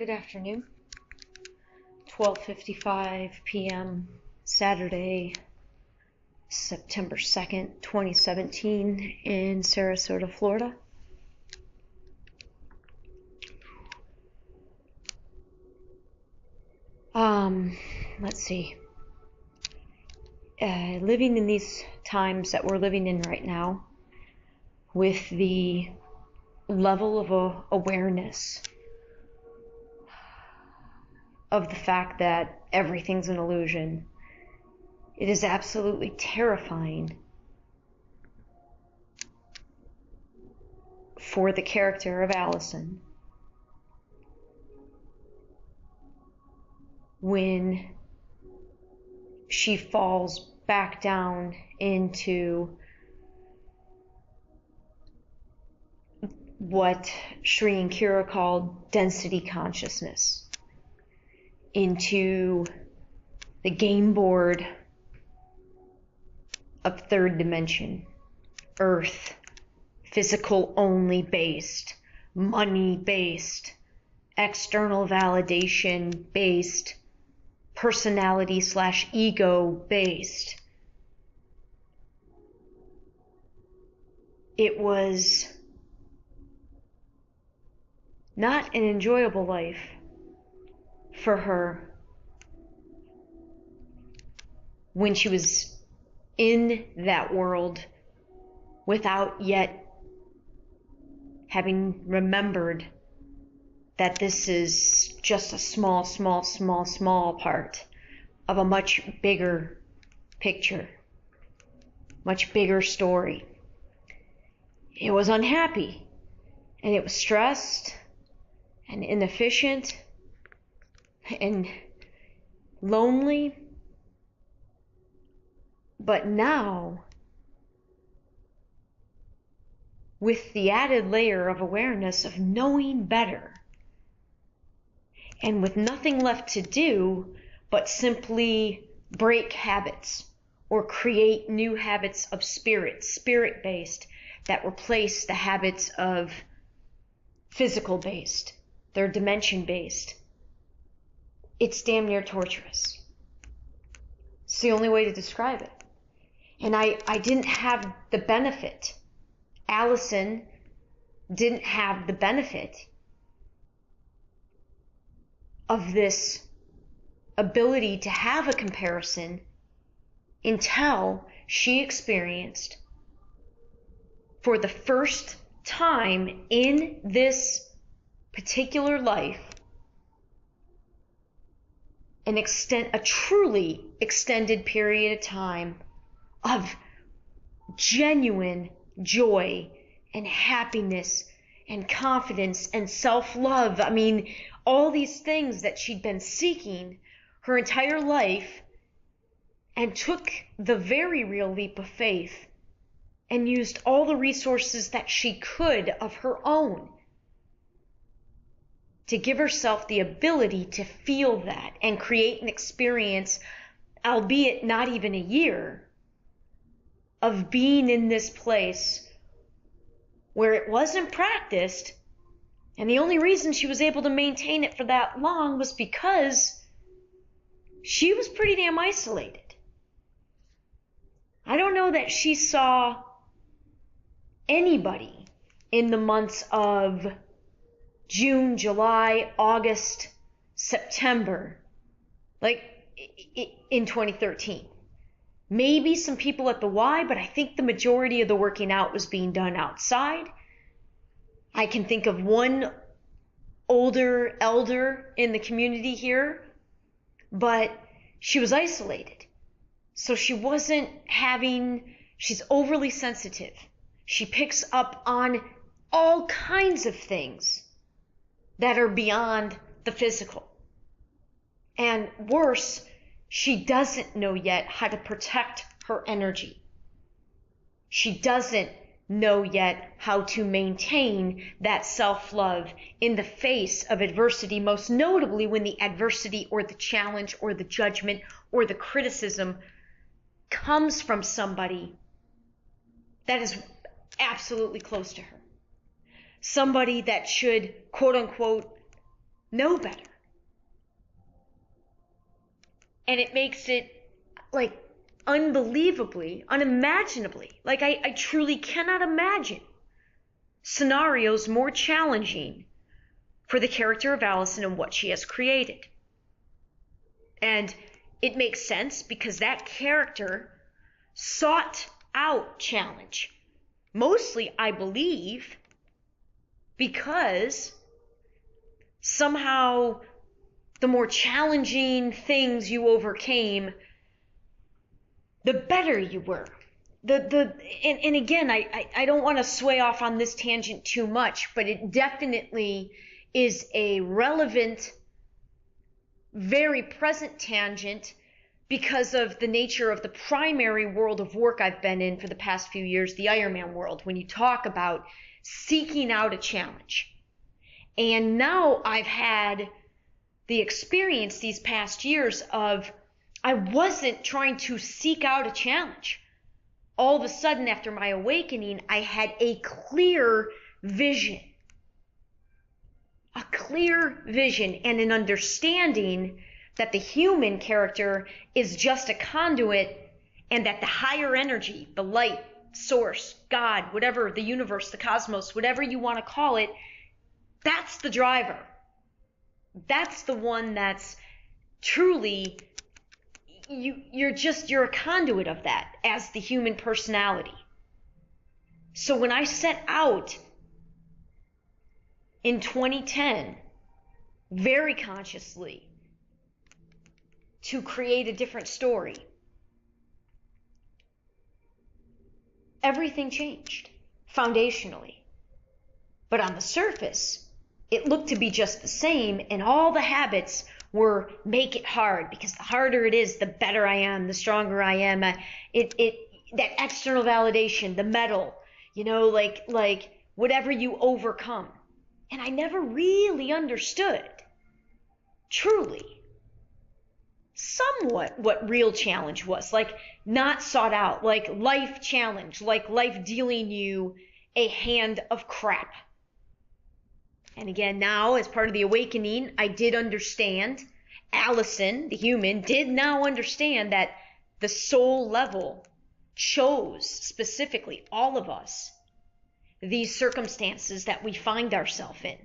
Good afternoon. 12:55 p.m. Saturday, September 2nd, 2017 in Sarasota, Florida. Let's see. Living in these times that we're living in right now, with the level of awareness of the fact that everything's an illusion, it is absolutely terrifying for the character of Alyson when she falls back down into what Sri and Kira called density consciousness, into the game board of third dimension, earth, physical only based, money based, external validation based, personality / ego based. It was not an enjoyable life for her when she was in that world without yet having remembered that this is just a small part of a much bigger picture, much bigger story. It was unhappy, and it was stressed and inefficient and lonely. But now, with the added layer of awareness of knowing better, and with nothing left to do but simply break habits or create new habits of spirit-based, that replace the habits of physical-based, they're dimension-based, it's damn near torturous. It's the only way to describe it. And I didn't have the benefit. Alyson didn't have the benefit of this ability to have a comparison until she experienced, for the first time in this particular life, a truly extended period of time of genuine joy and happiness and confidence and self-love. I mean, all these things that she'd been seeking her entire life, and took the very real leap of faith and used all the resources that she could of her own to give herself the ability to feel that and create an experience, albeit not even a year, of being in this place where it wasn't practiced. And the only reason she was able to maintain it for that long was because she was pretty damn isolated. I don't know that she saw anybody in the months of June, July, August, September, like in 2013. Maybe some people at the Y, but I think the majority of the working out was being done outside. I can think of one older elder in the community here, but she was isolated. So she's overly sensitive. She picks up on all kinds of things that are beyond the physical. And worse, she doesn't know yet how to protect her energy. She doesn't know yet how to maintain that self-love in the face of adversity, most notably when the adversity or the challenge or the judgment or the criticism comes from somebody that is absolutely close to her. Somebody that should, quote unquote, know better. And it makes it like unbelievably, unimaginably, like I truly cannot imagine scenarios more challenging for the character of Alyson and what she has created. And it makes sense because that character sought out challenge. Mostly, I believe, because somehow the more challenging things you overcame, the better you were. And again, I don't want to sway off on this tangent too much, but it definitely is a relevant, very present tangent because of the nature of the primary world of work I've been in for the past few years, the Ironman world, when you talk about seeking out a challenge. And now I've had the experience these past years of I wasn't trying to seek out a challenge. All of a sudden, after my awakening, I had a clear vision. A clear vision and an understanding that the human character is just a conduit and that the higher energy, the light, source, God, whatever, the universe, the cosmos, whatever you want to call it, that's the driver. That's the one that's truly, you're a conduit of that as the human personality. So when I set out in 2010, very consciously, to create a different story, everything changed foundationally. But on the surface, it looked to be just the same, and all the habits were make it hard, because the harder it is, the better I am, the stronger I am. That external validation, the medal, like whatever you overcome. And I never really understood, truly, somewhat what real challenge was, like not sought out, like life challenge, like life dealing you a hand of crap. And again, now as part of the awakening, I did understand, Alyson, the human, did now understand that the soul level chose specifically all of us these circumstances that we find ourselves in.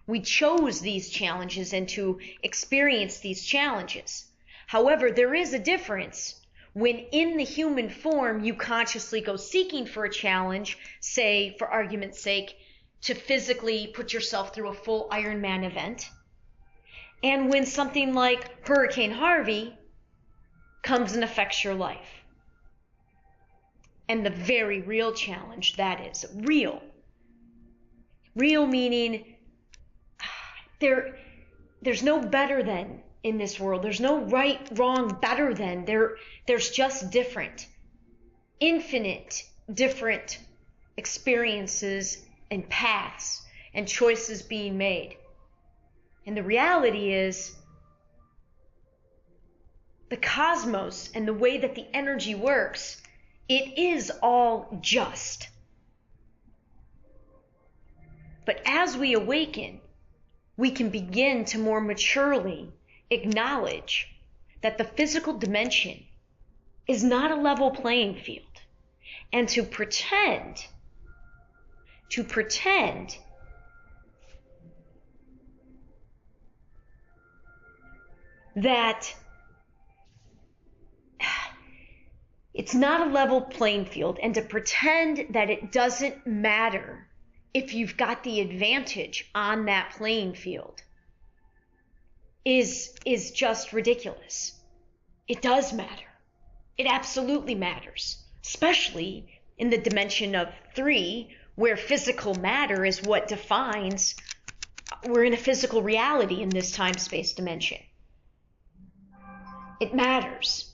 We chose these challenges and to experience these challenges. However, there is a difference when in the human form you consciously go seeking for a challenge, say, for argument's sake, to physically put yourself through a full Ironman event, and when something like Hurricane Harvey comes and affects your life. And the very real challenge that is. Real. Real meaning there's no better than in this world. There's no right, wrong, better than. There's just different. Infinite different experiences and paths and choices being made. And the reality is the cosmos and the way that the energy works, it is all just. But as we awaken, we can begin to more maturely acknowledge that the physical dimension is not a level playing field. And to pretend that it's not a level playing field, and to pretend that it doesn't matter if you've got the advantage on that playing field is just ridiculous. It does matter. It absolutely matters, especially in the dimension of 3, where physical matter is what defines. We're in a physical reality in this time-space dimension. It matters.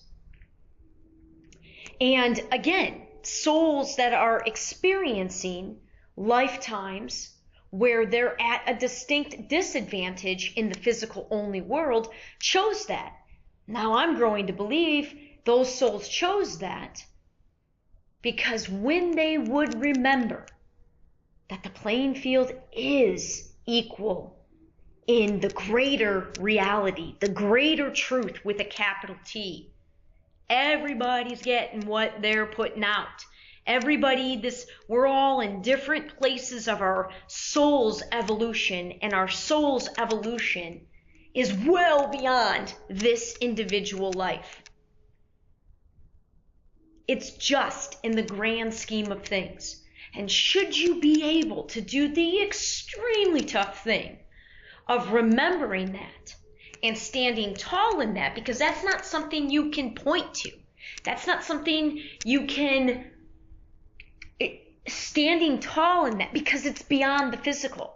And again, souls that are experiencing lifetimes where they're at a distinct disadvantage in the physical only world chose that. Now I'm growing to believe those souls chose that because when they would remember that the playing field is equal in the greater reality, the greater truth with a capital T. Everybody's getting what they're putting out. We're all in different places of our soul's evolution, and our soul's evolution is well beyond this individual life. It's just in the grand scheme of things. And should you be able to do the extremely tough thing of remembering that and standing tall in that, because that's not something you can point to. That's not something you can, standing tall in that, because it's beyond the physical.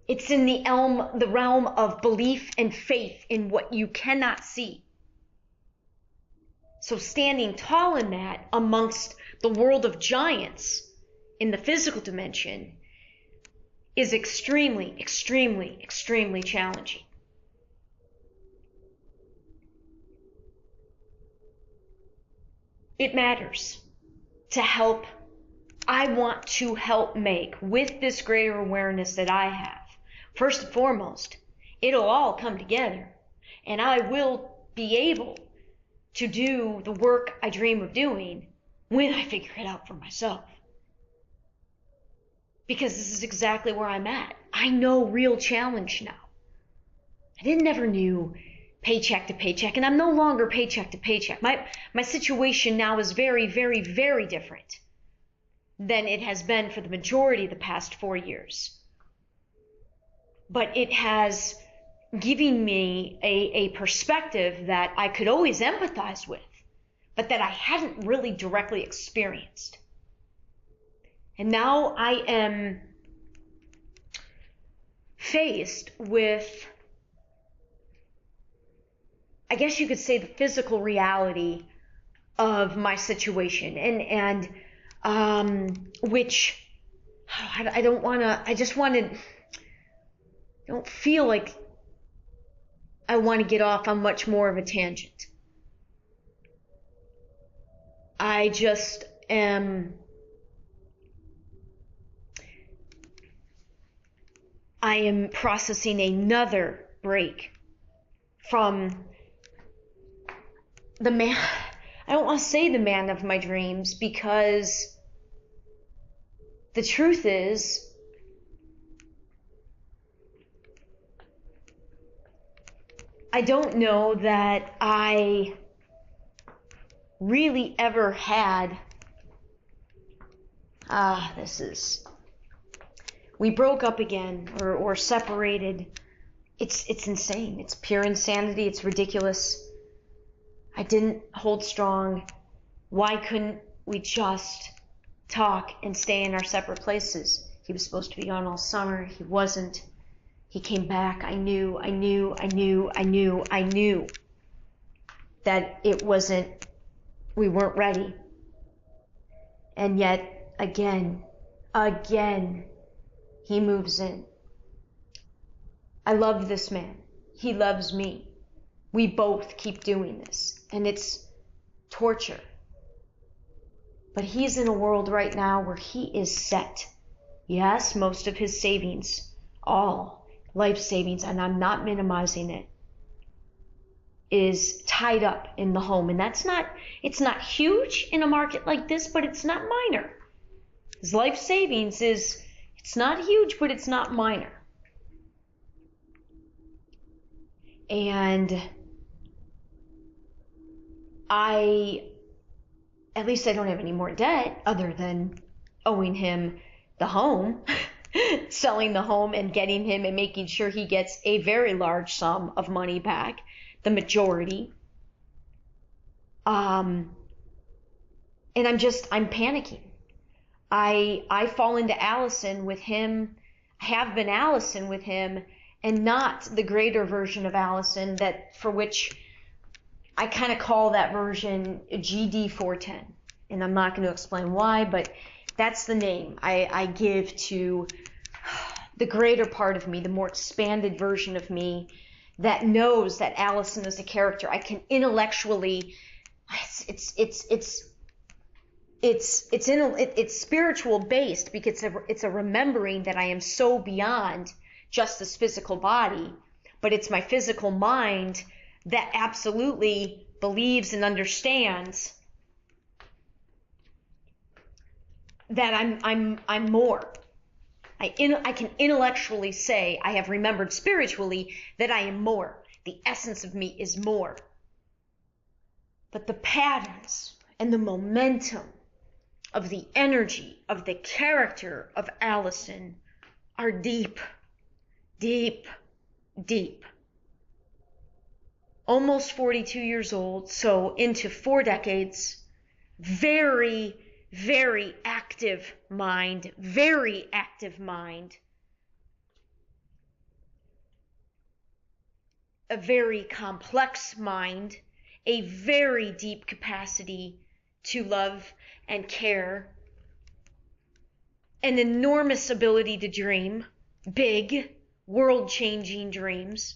It's in the realm of belief and faith in what you cannot see. So standing tall in that amongst the world of giants in the physical dimension is extremely, extremely, extremely challenging. It matters to help. I want to help make, with this greater awareness that I have, first and foremost, it'll all come together, and I will be able to do the work I dream of doing when I figure it out for myself. Because this is exactly where I'm at. I know real challenge now. I never knew paycheck to paycheck, and I'm no longer paycheck to paycheck. My situation now is very, very, very different than it has been for the majority of the past 4 years. But it has given me a perspective that I could always empathize with, but that I hadn't really directly experienced. And now I am faced with, I guess you could say, the physical reality of my situation, and which I don't want to, I don't feel like I want to get off on much more of a tangent. I just am, I am processing another break from the man, I don't want to say the man of my dreams, because the truth is, I don't know that I really ever had, we broke up again, or separated. It's insane. It's pure insanity. It's ridiculous. I didn't hold strong. Why couldn't we just talk and stay in our separate places? He was supposed to be gone all summer. He wasn't. He came back. I knew that it wasn't, we weren't ready. And yet, again, he moves in. I love this man. He loves me. We both keep doing this, and it's torture. But he's in a world right now where he is set. Yes, most of his savings, all life savings, and I'm not minimizing it, is tied up in the home. And it's not huge in a market like this, but it's not minor. His life savings it's not huge, but it's not minor. And at least I don't have any more debt other than owing him the home, selling the home and getting him and making sure he gets a very large sum of money back, the majority. And I'm panicking. I fall into Alyson with him. I have been Alyson with him, and not the greater version of Alyson for which I kind of call that version GD 410. And I'm not going to explain why, but that's the name I give to the greater part of me, the more expanded version of me that knows that Alyson is a character. I can intellectually, it's spiritual based, because it's a remembering that I am so beyond just this physical body, but it's my physical mind that absolutely believes and understands that I'm more. I can intellectually say I have remembered spiritually that I am more. The essence of me is more. But the patterns and the momentum of the energy of the character of Alyson are deep, deep, deep. Almost 42 years old, so into 4 decades, very, very active mind, very active mind, a very complex mind, a very deep capacity to love and care, an enormous ability to dream, big, world-changing dreams.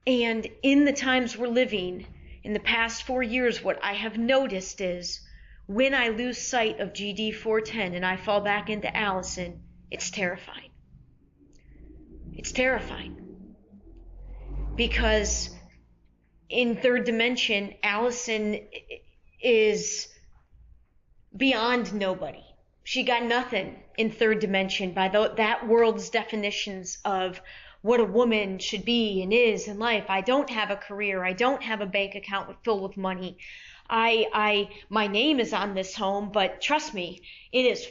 And in the times we're living, in the past 4 years, what I have noticed is when I lose sight of GD 410 and I fall back into Alyson, it's terrifying. It's terrifying. Because in third dimension, Alyson is beyond nobody. She got nothing in third dimension by that world's definitions of what a woman should be and is in life. I don't have a career. I don't have a bank account filled with money. My name is on this home, but trust me, it is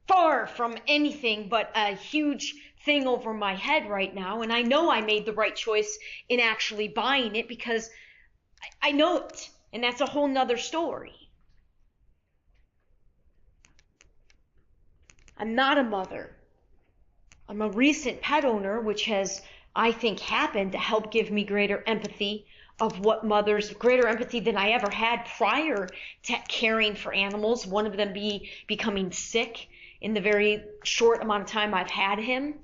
far from anything but a huge thing over my head right now. And I know I made the right choice in actually buying it because I know it. And that's a whole nother story. I'm not a mother. I'm a recent pet owner, which has, I think, happened to help give me greater empathy of what mothers, greater empathy than I ever had prior to caring for animals. One of them becoming sick in the very short amount of time I've had him.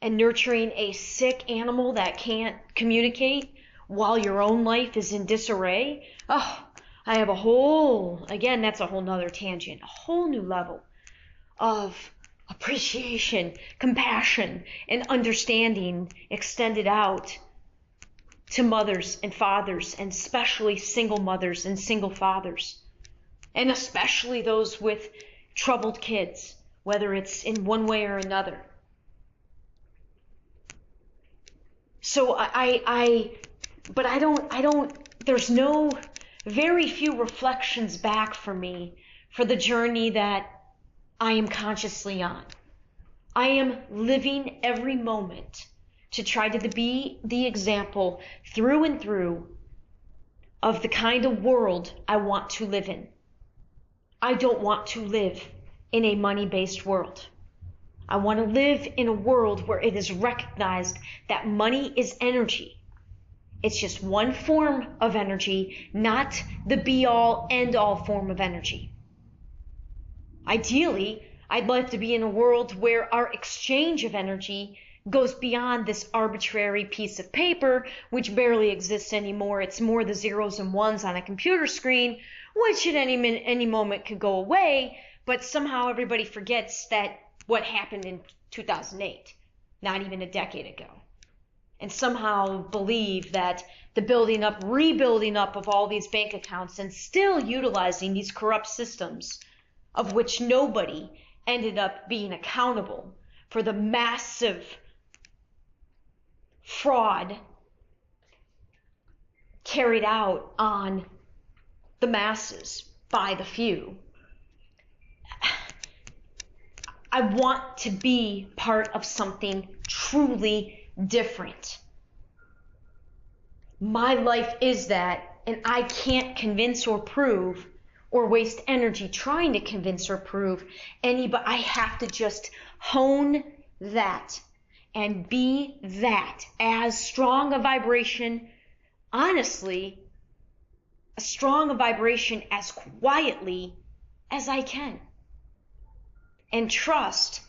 And nurturing a sick animal that can't communicate while your own life is in disarray. Oh, I have again, that's a whole nother tangent, a whole new level of appreciation, compassion, and understanding extended out to mothers and fathers, and especially single mothers and single fathers, and especially those with troubled kids, whether it's in one way or another. So there's very few reflections back for me for the journey that I am consciously on. I am living every moment to try to be the example through and through of the kind of world I want to live in. I don't want to live in a money-based world. I want to live in a world where it is recognized that money is energy. It's just one form of energy, not the be-all, end-all form of energy. Ideally, I'd like to be in a world where our exchange of energy goes beyond this arbitrary piece of paper, which barely exists anymore. It's more the zeros and ones on a computer screen, which at any moment could go away, but somehow everybody forgets that what happened in 2008, not even a decade ago. And somehow believe that the rebuilding up of all these bank accounts and still utilizing these corrupt systems, of which nobody ended up being accountable for the massive fraud carried out on the masses by the few. I want to be part of something truly different. My life is that, and I can't convince or prove or waste energy trying to convince or prove anybody. I have to just hone that and be that as strong a vibration, honestly, as strong a vibration as quietly as I can. And trust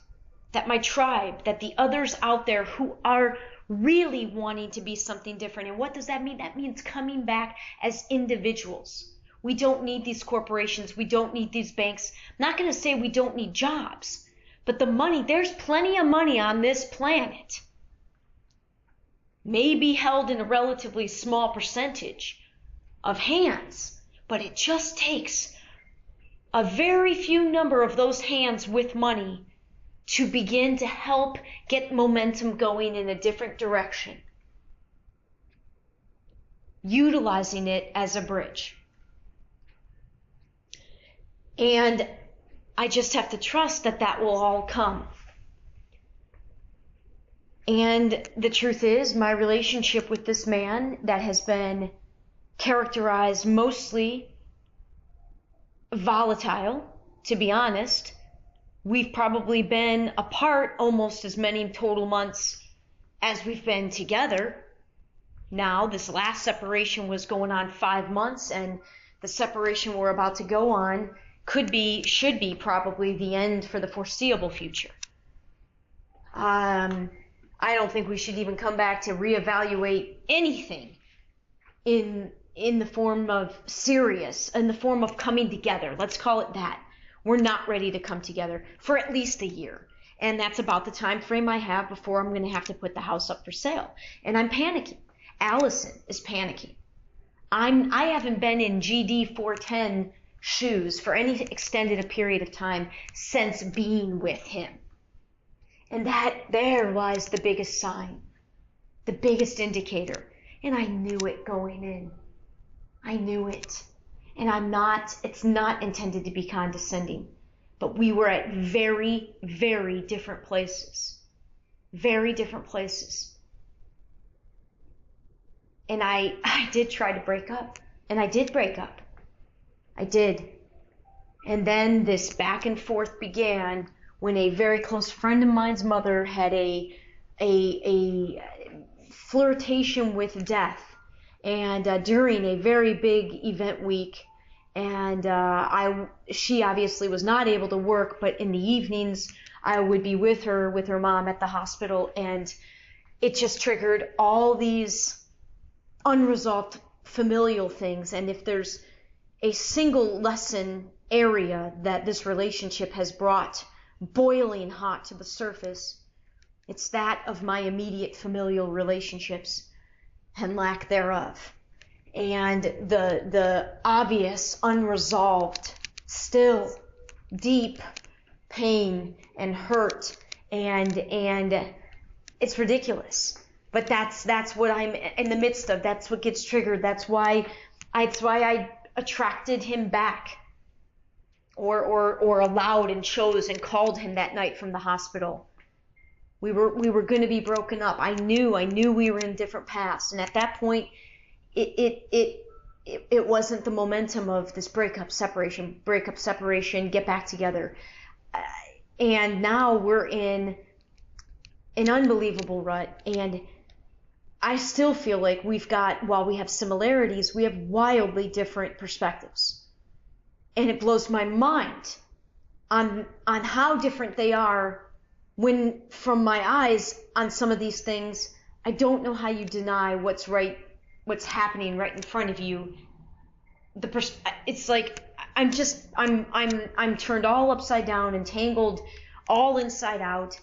that my tribe, that the others out there who are really wanting to be something different. And what does that mean? That means coming back as individuals. We don't need these corporations. We don't need these banks. I'm not going to say we don't need jobs, But the money, there's plenty of money on this planet, may be held in a relatively small percentage of hands, but it just takes a very few number of those hands with money to begin to help get momentum going in a different direction, utilizing it as a bridge. And I just have to trust that that will all come. And the truth is, my relationship with this man that has been characterized mostly volatile, to be honest, we've probably been apart almost as many total months as we've been together. Now, this last separation was going on 5 months, and the separation we're about to go on should be probably the end for the foreseeable future. I don't think we should even come back to reevaluate anything in the form of serious, in the form of coming together. Let's call it that. We're not ready to come together for at least a year. And that's about the time frame I have before I'm going to have to put the house up for sale. And I'm panicking. Alyson is panicking. I haven't been in GD 410 shoes for any extended a period of time since being with him. And that there lies the biggest sign, the biggest indicator. And I knew it going in. I knew it. And it's not intended to be condescending, but we were at very, very different places. Very different places. And I did try to break up. And I did break up. I did. And then this back and forth began when a very close friend of mine's mother had a flirtation with death, and during a very big event week, and she obviously was not able to work, but in the evenings I would be with her mom at the hospital, and it just triggered all these unresolved familial things. And if there's a single lesson area that this relationship has brought boiling hot to the surface, it's that of my immediate familial relationships and lack thereof, and the obvious unresolved, still deep pain and hurt, and it's ridiculous, but that's what I'm in the midst of. That's what gets triggered. That's why I attracted him back, or allowed and chose and called him that night from the hospital. We were going to be broken up. I knew we were in different paths, and at that point, it wasn't the momentum of this breakup, separation, get back together, and now we're in an unbelievable rut. And I still feel like while we have similarities, we have wildly different perspectives. And it blows my mind on how different they are, when from my eyes on some of these things, I don't know how you deny what's right, what's happening right in front of you. It's like I'm turned all upside down and tangled all inside out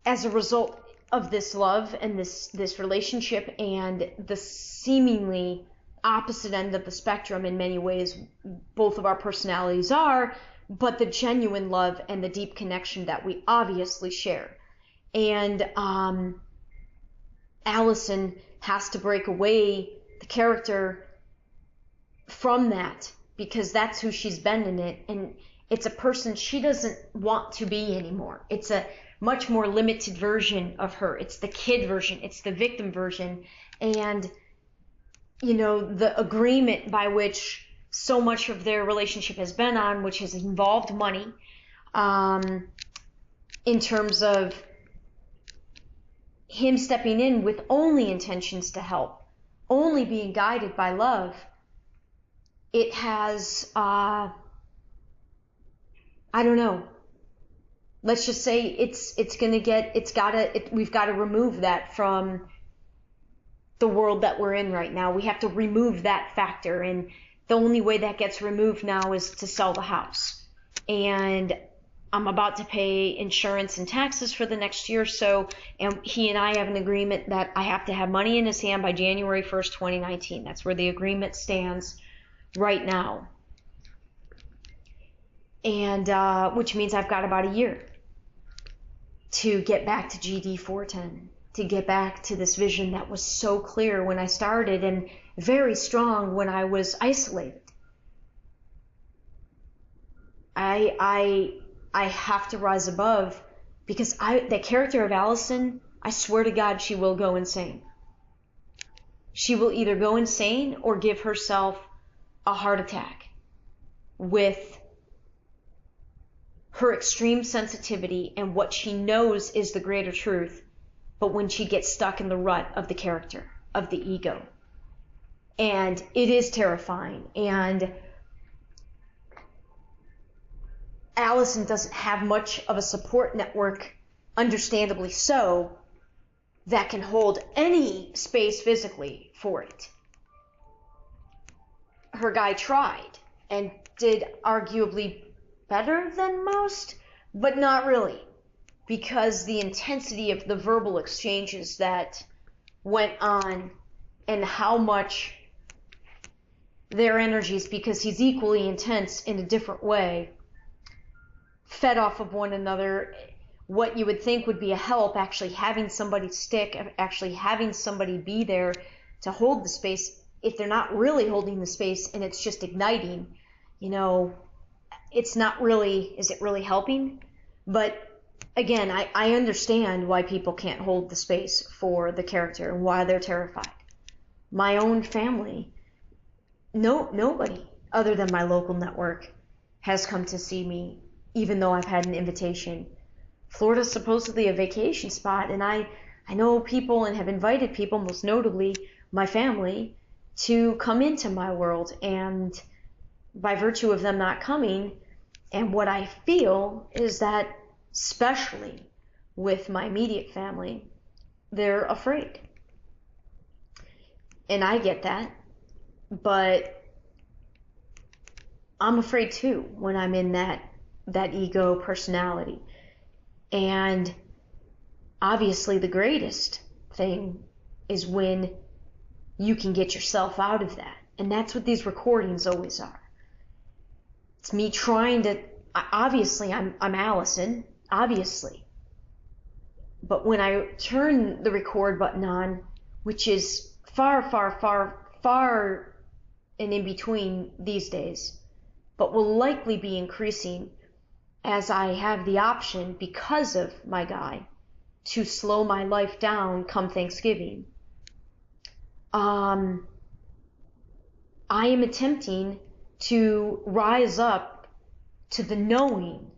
as a result of this love and this relationship, and the seemingly opposite end of the spectrum in many ways both of our personalities are, but the genuine love and the deep connection that we obviously share. And Alyson has to break away the character from that, because that's who she's been in it, and it's a person she doesn't want to be anymore. It's a much more limited version of her. It's the kid version. It's the victim version. And the agreement by which so much of their relationship has been on, which has involved money, in terms of him stepping in with only intentions to help, only being guided by love, it has, I don't know. Let's just say we've got to remove that from the world that we're in right now. We have to remove that factor, and the only way that gets removed now is to sell the house. And I'm about to pay insurance and taxes for the next year or so, and he and I have an agreement that I have to have money in his hand by January 1st, 2019. That's where the agreement stands right now. And which means I've got about a year to get back to GD 410, to get back to this vision that was so clear when I started and very strong when I was isolated. I have to rise above, because the character of Alyson, I swear to God, she will go insane. She will either go insane or give herself a heart attack with her extreme sensitivity and what she knows is the greater truth, but when she gets stuck in the rut of the character, of the ego. And it is terrifying. And Alyson doesn't have much of a support network, understandably so, that can hold any space physically for it. Her guy tried and did arguably better than most, but not really, because the intensity of the verbal exchanges that went on and how much their energies, because he's equally intense in a different way, fed off of one another. What you would think would be a help, actually having somebody stick, actually having somebody be there to hold the space, if they're not really holding the space and it's just igniting, it's not really, is it really helping? But again, I understand why people can't hold the space for the character and why they're terrified. My own family, nobody other than my local network has come to see me, even though I've had an invitation. Florida's supposedly a vacation spot, and I know people and have invited people, most notably my family, to come into my world. And by virtue of them not coming, and what I feel is that, especially with my immediate family, they're afraid. And I get that, but I'm afraid too when I'm in that ego personality. And obviously the greatest thing is when you can get yourself out of that. And that's what these recordings always are. It's me trying to, obviously I'm Alyson, obviously. But when I turn the record button on, which is far and in between these days, but will likely be increasing as I have the option, because of my guy, to slow my life down come Thanksgiving. I am attempting to rise up to the knowing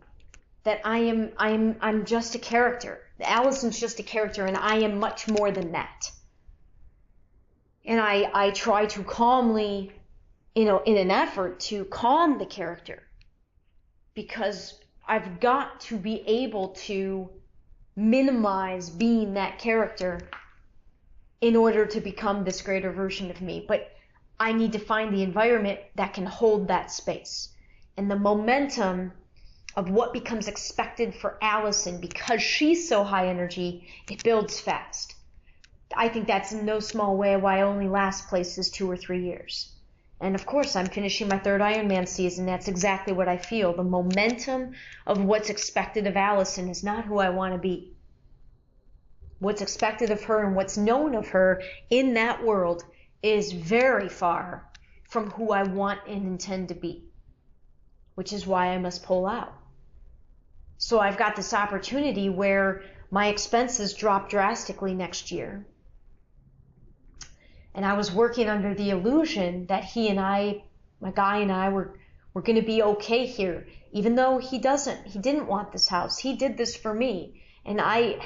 that I'm just a character. Alyson's just a character, and I am much more than that. And I try to calmly, in an effort to calm the character, because I've got to be able to minimize being that character in order to become this greater version of me. But I need to find the environment that can hold that space. And the momentum of what becomes expected for Alyson, because she's so high energy, it builds fast. I think that's in no small way why I only last places 2 or 3 years. And of course, I'm finishing my 3rd Ironman season. That's exactly what I feel. The momentum of what's expected of Alyson is not who I want to be. What's expected of her and what's known of her in that world is very far from who I want and intend to be, which is why I must pull out. So I've got this opportunity where my expenses drop drastically next year. And I was working under the illusion that he and I, my guy and I, were going to be okay here, even though he didn't want this house. He did this for me. And I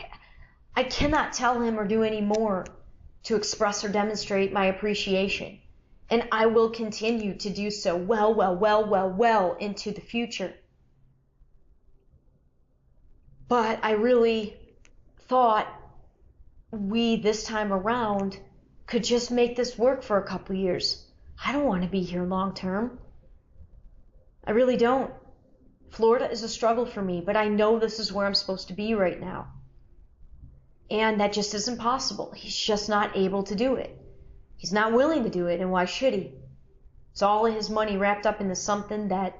cannot tell him or do any more to express or demonstrate my appreciation. And I will continue to do so well into the future. But I really thought we, this time around, could just make this work for a couple years. I don't want to be here long term. I really don't. Florida is a struggle for me, but I know this is where I'm supposed to be right now. And that just isn't possible. He's just not able to do it. He's not willing to do it, and why should he? It's all of his money wrapped up into something that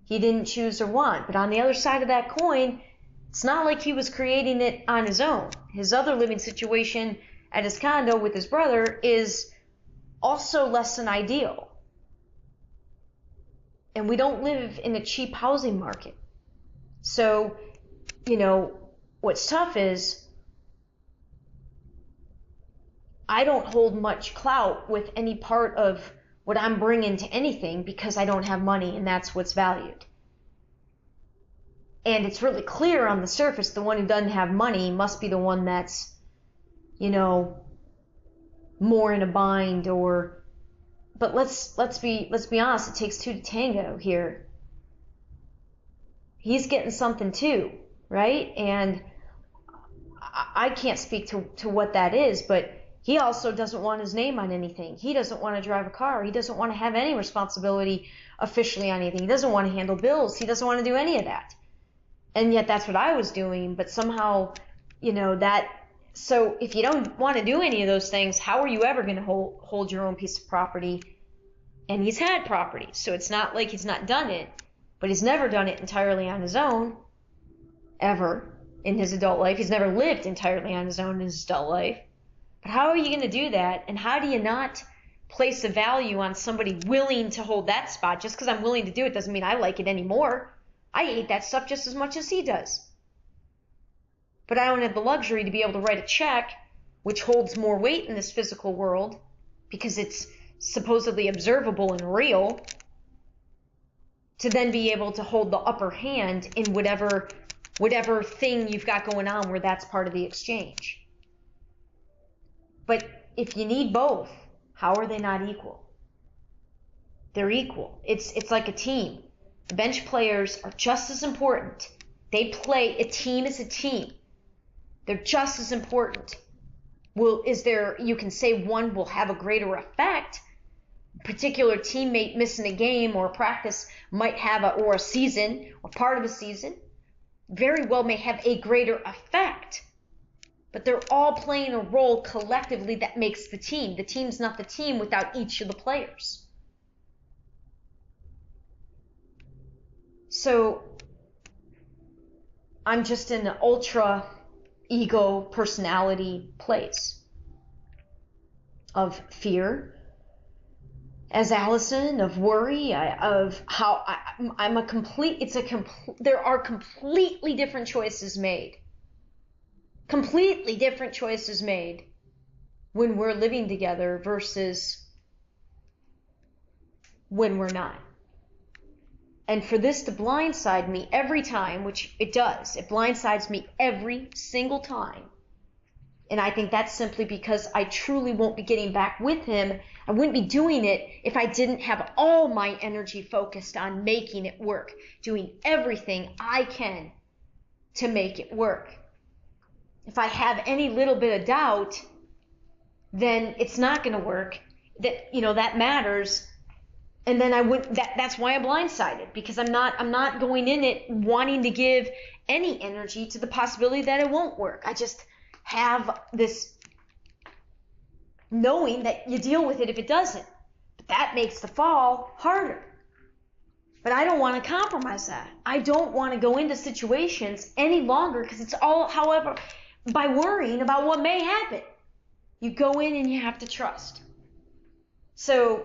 he didn't choose or want. But on the other side of that coin, it's not like he was creating it on his own. His other living situation at his condo with his brother is also less than ideal. And we don't live in a cheap housing market. So, what's tough is I don't hold much clout with any part of what I'm bringing to anything because I don't have money, and that's what's valued. And it's really clear on the surface the one who doesn't have money must be the one that's, more in a bind but let's be honest, it takes two to tango here. He's getting something too, right? And I can't speak to what that is, but he also doesn't want his name on anything. He doesn't want to drive a car. He doesn't want to have any responsibility officially on anything. He doesn't want to handle bills. He doesn't want to do any of that. And yet that's what I was doing, but somehow, so if you don't want to do any of those things, how are you ever going to hold your own piece of property? And he's had property, so it's not like he's not done it, but he's never done it entirely on his own, ever, in his adult life. He's never lived entirely on his own in his adult life. But how are you going to do that? And how do you not place a value on somebody willing to hold that spot? Just because I'm willing to do it doesn't mean I like it anymore. I hate that stuff just as much as he does. But I don't have the luxury to be able to write a check, which holds more weight in this physical world, because it's supposedly observable and real, to then be able to hold the upper hand in whatever thing you've got going on where that's part of the exchange. But if you need both, how are they not equal? They're equal. It's like a team. The bench players are just as important. They play, a team is a team. They're just as important. You can say one will have a greater effect. A particular teammate missing a game or a practice might have or a season or part of a season very well may have a greater effect. But they're all playing a role collectively that makes the team. The team's not the team without each of the players. So I'm just in an ultra ego personality place of fear as Alyson, of worry, of how I'm a complete, there are completely different choices made. Completely different choices made when we're living together versus when we're not. And for this to blindside me every time, which it does, it blindsides me every single time. And I think that's simply because I truly won't be getting back with him. I wouldn't be doing it if I didn't have all my energy focused on making it work, doing everything I can to make it work. If I have any little bit of doubt, then it's not going to work. That matters. And then that's why I'm blindsided, because I'm not going in it wanting to give any energy to the possibility that it won't work. I just have this knowing that you deal with it if it doesn't. But that makes the fall harder. But I don't want to compromise that. I don't want to go into situations any longer because it's all, however, by worrying about what may happen. You go in and you have to trust. So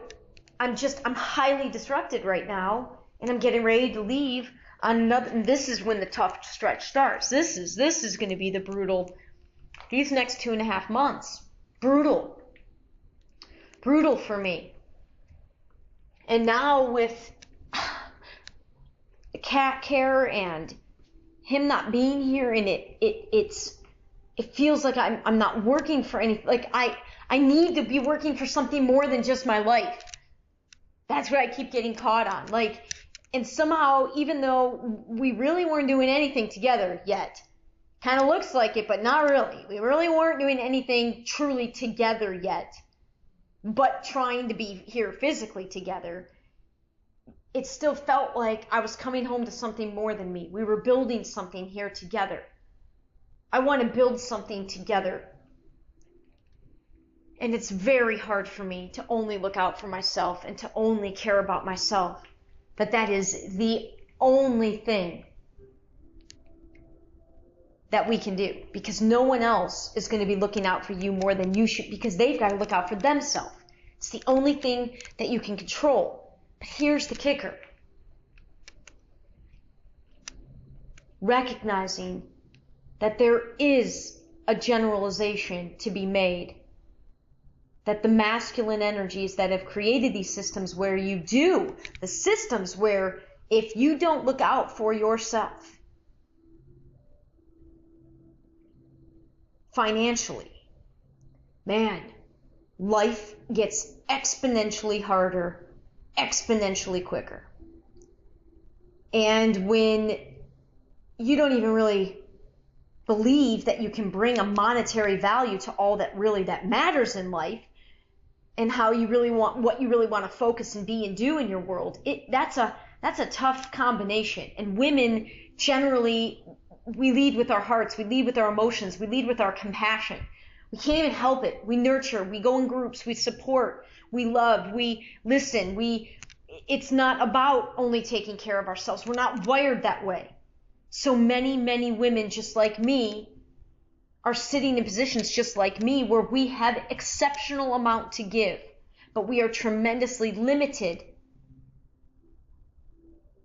I'm highly disrupted right now, and I'm getting ready to leave on another, and this is when the tough stretch starts. This is going to be the brutal, these next 2.5 months, brutal for me. And now with the cat care and him not being here, and it feels like I'm not working for anything. Like I need to be working for something more than just my life. That's what I keep getting caught on. And somehow, even though we really weren't doing anything together yet, kind of looks like it, but not really. We really weren't doing anything truly together yet, but trying to be here physically together. it still felt like I was coming home to something more than me. We were building something here together. I want to build something together. And it's very hard for me to only look out for myself and to only care about myself. But that is the only thing that we can do, because no one else is going to be looking out for you more than you should, because they've got to look out for themselves. It's the only thing that you can control. But here's the kicker. Recognizing that there is a generalization to be made, that the masculine energies that have created these systems where you do, the systems where if you don't look out for yourself financially, man, life gets exponentially harder, exponentially quicker. And when you don't even really believe that you can bring a monetary value to all that matters in life, and how you really want, what you really want to focus and be and do in your world, that's a tough combination. And women generally, we lead with our hearts, we lead with our emotions, we lead with our compassion. We can't even help it. We nurture, we go in groups, we support, we love, we listen. It's not about only taking care of ourselves. We're not wired that way. So many, many women just like me are sitting in positions just like me where we have exceptional amount to give, but we are tremendously limited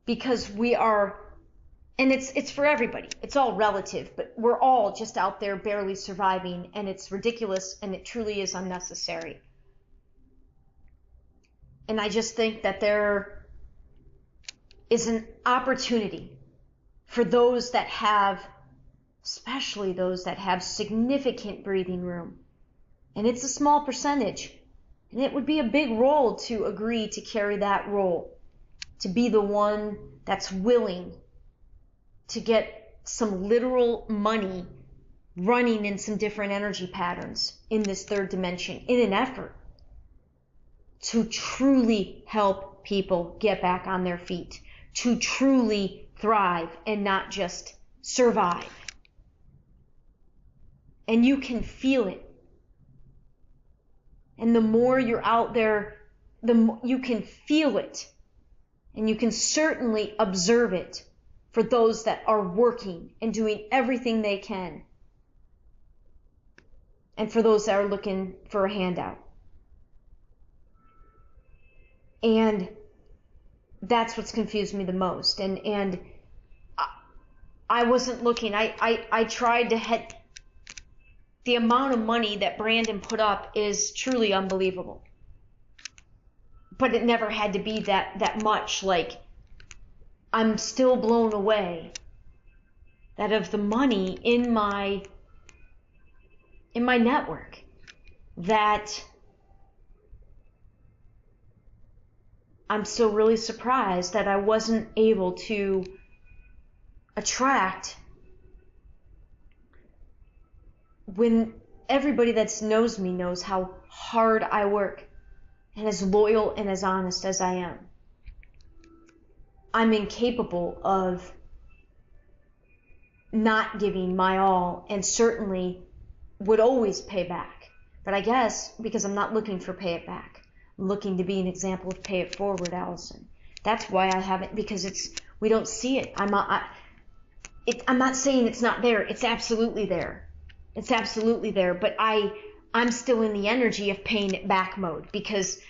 because we are, and it's for everybody. It's all relative, but we're all just out there barely surviving, and it's ridiculous, and it truly is unnecessary. And I just think that there is an opportunity for those that have, especially those that have significant breathing room. And it's a small percentage. And it would be a big role to agree to carry that role, to be the one that's willing to get some literal money running in some different energy patterns in this third dimension in an effort to truly help people get back on their feet, to truly thrive and not just survive. And you can feel it. And the more you're out there, the more you can feel it. And you can certainly observe it for those that are working and doing everything they can. And for those that are looking for a handout. And that's what's confused me the most. And I wasn't looking. I tried to head. The amount of money that Brandon put up is truly unbelievable. But it never had to be that much. Like, I'm still blown away that of the money in my network, that I'm still really surprised that I wasn't able to attract, when everybody that knows me knows how hard I work and as loyal and as honest as I am. I'm incapable of not giving my all, and certainly would always pay back. But I guess because I'm not looking for pay it back, I'm looking to be an example of pay it forward, Alyson. That's why I haven't, because we don't see it. I'm not saying it's not there. It's absolutely there. It's absolutely there, but I'm still in the energy of paying it back mode, because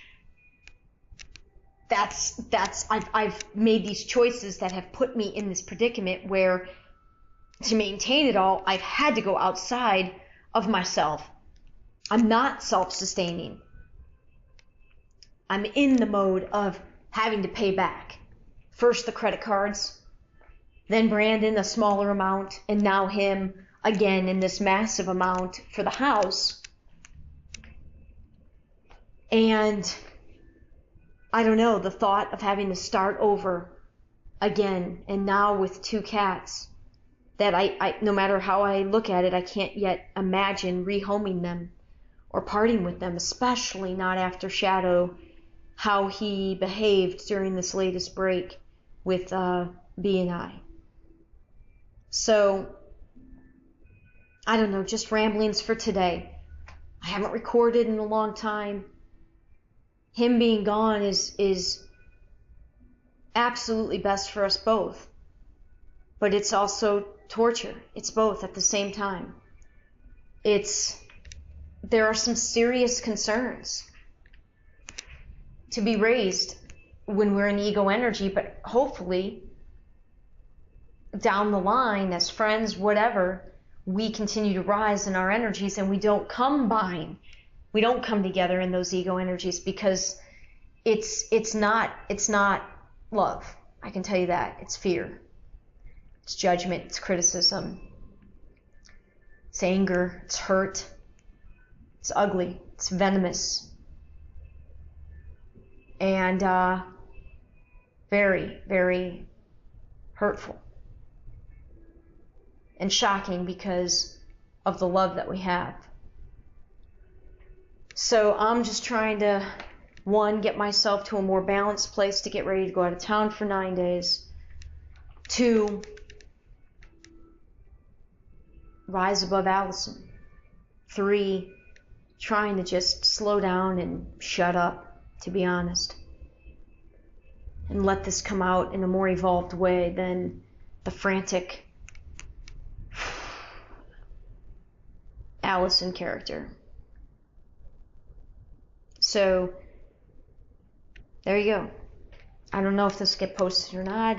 I've made these choices that have put me in this predicament where to maintain it all, I've had to go outside of myself. I'm not self-sustaining. I'm in the mode of having to pay back. First the credit cards, then Brandon a smaller amount, and now him again in this massive amount for the house. And I don't know, the thought of having to start over again, and now with 2 cats that I no matter how I look at it, I can't yet imagine rehoming them or parting with them, especially not after Shadow how he behaved during this latest break with B and I. So, I don't know, just ramblings for today. I haven't recorded in a long time. Him being gone is absolutely best for us both. But it's also torture. It's both at the same time. There are some serious concerns to be raised when we're in ego energy, but hopefully down the line as friends, whatever, we continue to rise in our energies and we don't combine. We don't come together in those ego energies, because it's not love. I can tell you that. It's fear. It's judgment. It's criticism. It's anger. It's hurt. It's ugly. It's venomous. And very, very hurtful. And shocking because of the love that we have. So I'm just trying to, one, get myself to a more balanced place to get ready to go out of town for 9 days. 2, rise above Alyson. 3, trying to just slow down and shut up, to be honest. And let this come out in a more evolved way than the frantic Alyson character. So, there you go. I don't know if this will get posted or not.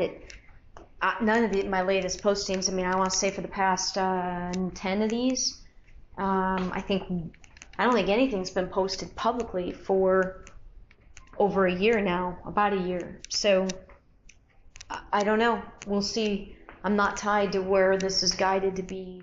None of my latest postings, I want to say for the past 10 of these, I don't think anything's been posted publicly for over a year now, about a year. So, I don't know. We'll see. I'm not tied to where this is guided to be